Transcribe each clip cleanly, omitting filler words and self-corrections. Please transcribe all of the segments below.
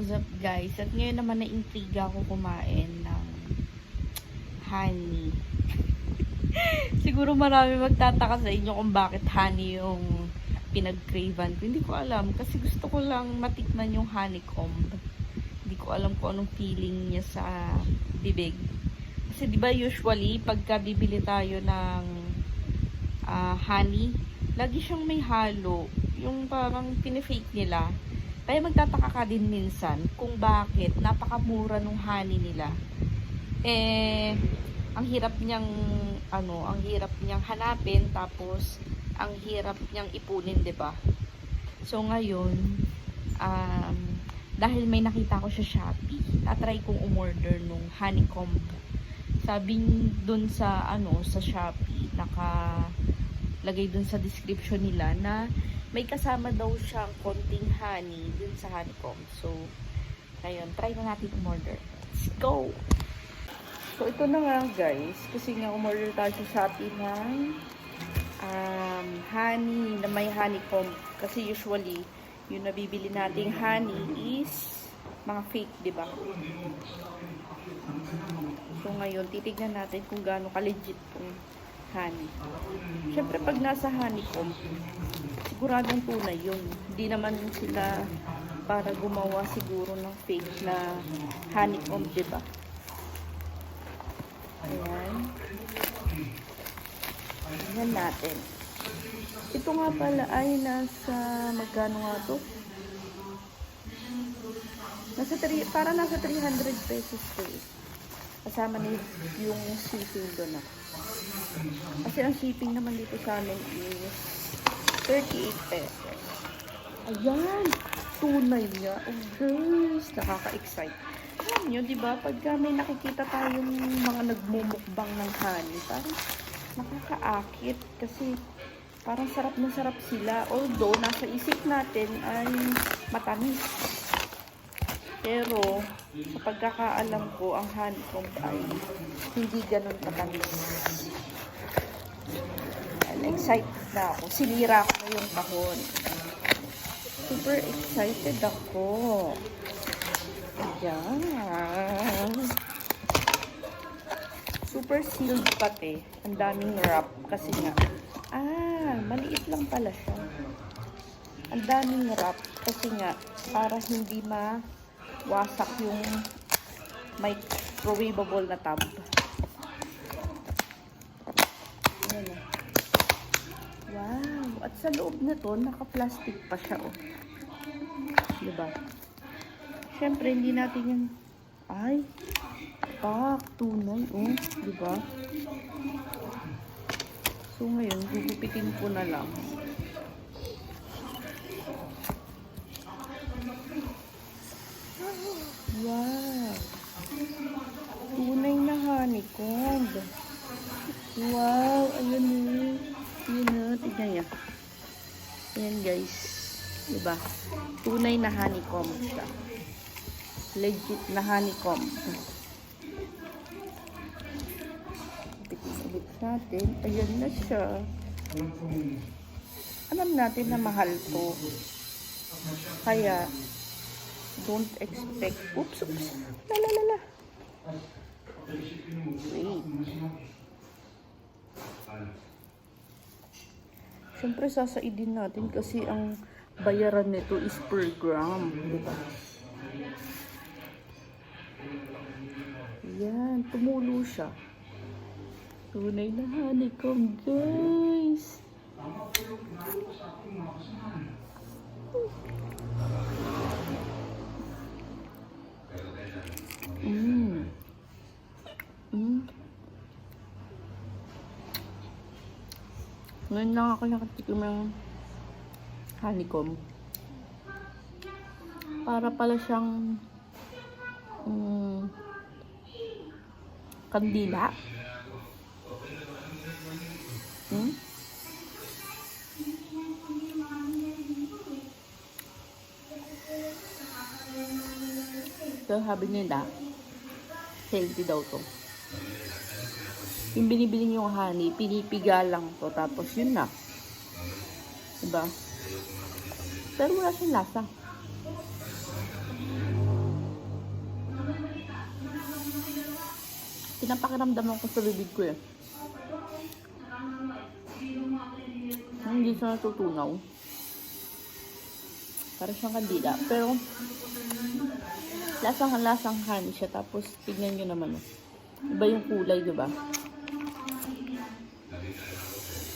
What's up guys? At ngayon naman na-intriga ako kumain ng honey. Siguro marami magtataka sa inyo kung bakit honey yung pinag-cravean ko. Hindi ko alam kasi gusto ko lang matikman yung honeycomb. Hindi ko alam kung anong feeling niya sa bibig. Kasi 'di ba usually pagka bibili tayo ng honey, lagi siyang may halo. Yung parang pinifake nila. Kaya magtataka ka din minsan kung bakit napakamura nung honey nila. Ang hirap niyang ang hirap niyang hanapin tapos ang hirap niyang ipunin, 'di ba? So ngayon, dahil may nakita ko sa Shopee, na-try kong umorder nung honeycomb. Sabi dun sa sa Shopee, nakalagay dun sa description nila na may kasama daw siyang konting honey dun sa honeycomb. So, ayun, try na natin umorder. Let's go! So, ito na nga guys. Kasi nga umorder tayo sa Shopee ng honey na may honeycomb. Kasi usually, yung nabibili nating honey is mga fake, di ba? So, ngayon, titignan natin kung gaano ka-legit tong honey. Siyempre, pag nasa honeycomb, siguradong tunay yun. Hindi naman sila para gumawa siguro ng fake na honeycomb, diba? Ayan. Ayan natin. Ito nga pala ay nasa, magkano nga to? Para nasa 300 pesos to eh. Kasama na yung shipping doon na. Kasi ang shipping naman dito sa amin is 38 pesos. Ayan! Tunay niya. Oh guys, nakaka-excite. Alam nyo, diba? Pagka may nakikita tayong mga nagmumukbang ng honey, parang nakakaakit. Kasi parang sarap na sarap sila. Although, nasa isip natin ay matamis. Pero, sa pagkakaalam ko, ang honeycomb ay hindi ganun katamis. Excited na ako. Sinira ko na yung kahon. Super excited ako. Ayan. Super sealed pati. Ang daming wrap. Kasi nga, maliit lang pala siya. Ang daming wrap. Kasi nga, para hindi wasak yung microwavable na tub. Ayan na. Wow! At sa loob na to, naka-plastic pa siya, oh. Diba? Siyempre, hindi natin yung... Ay! Tunay, oh. Diba? So, ngayon, gugupitin ko na lang. Wow! Tunay na honeycomb. Wow! Ayun eh. Yun na, tignan niya. Ayan guys. Diba? Tunay na honeycomb siya. Legit na honeycomb. Pitin-ulit natin. Ayan na siya. Alam natin na mahal to. Kaya, don't expect. Oops. Lalalala. Wait. Siyempre, sasaidin natin kasi ang bayaran nito is per gram. Diba? Ayan, tumulo siya. Tunay na honeycomb, guys. Ngayon lang ako nakatikim ng honeycomb. Para pala siyang kandila. So, sabi nila, healthy daw to. Yung binibili yung honey, pinipiga lang to. Tapos yun na. Diba? Pero wala siyang lasa. pinapakiramdaman ko sa bibig ko eh. Hindi siya natutunaw. Para siyang kandila. Pero, lasang honey siya. Tapos, tignan nyo naman. Iba yung kulay, diba?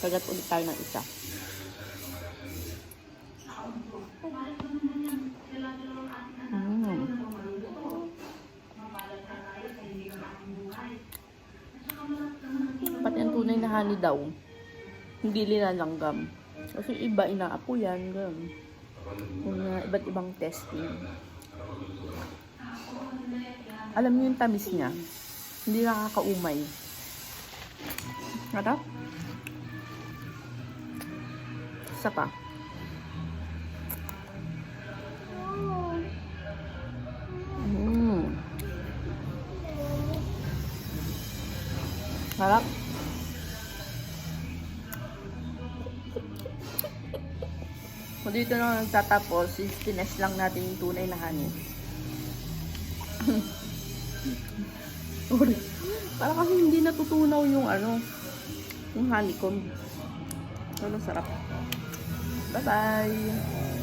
Kagat ulit tayo ng isa. Pati ang tunay na honey daw, hindi nilalanggam. Kasi iba, inaapo yan. Ganun. Yung iba't ibang testing. Alam niyo yung tamis niya. Hindi nakakaumay. Harap. Isa pa. Harap. So, dito na nagtatapos, tines lang natin yung tunay na honey. Sorry. Para kasi hindi natutunaw yung yung honeycomb. So, sarap. Bye-bye!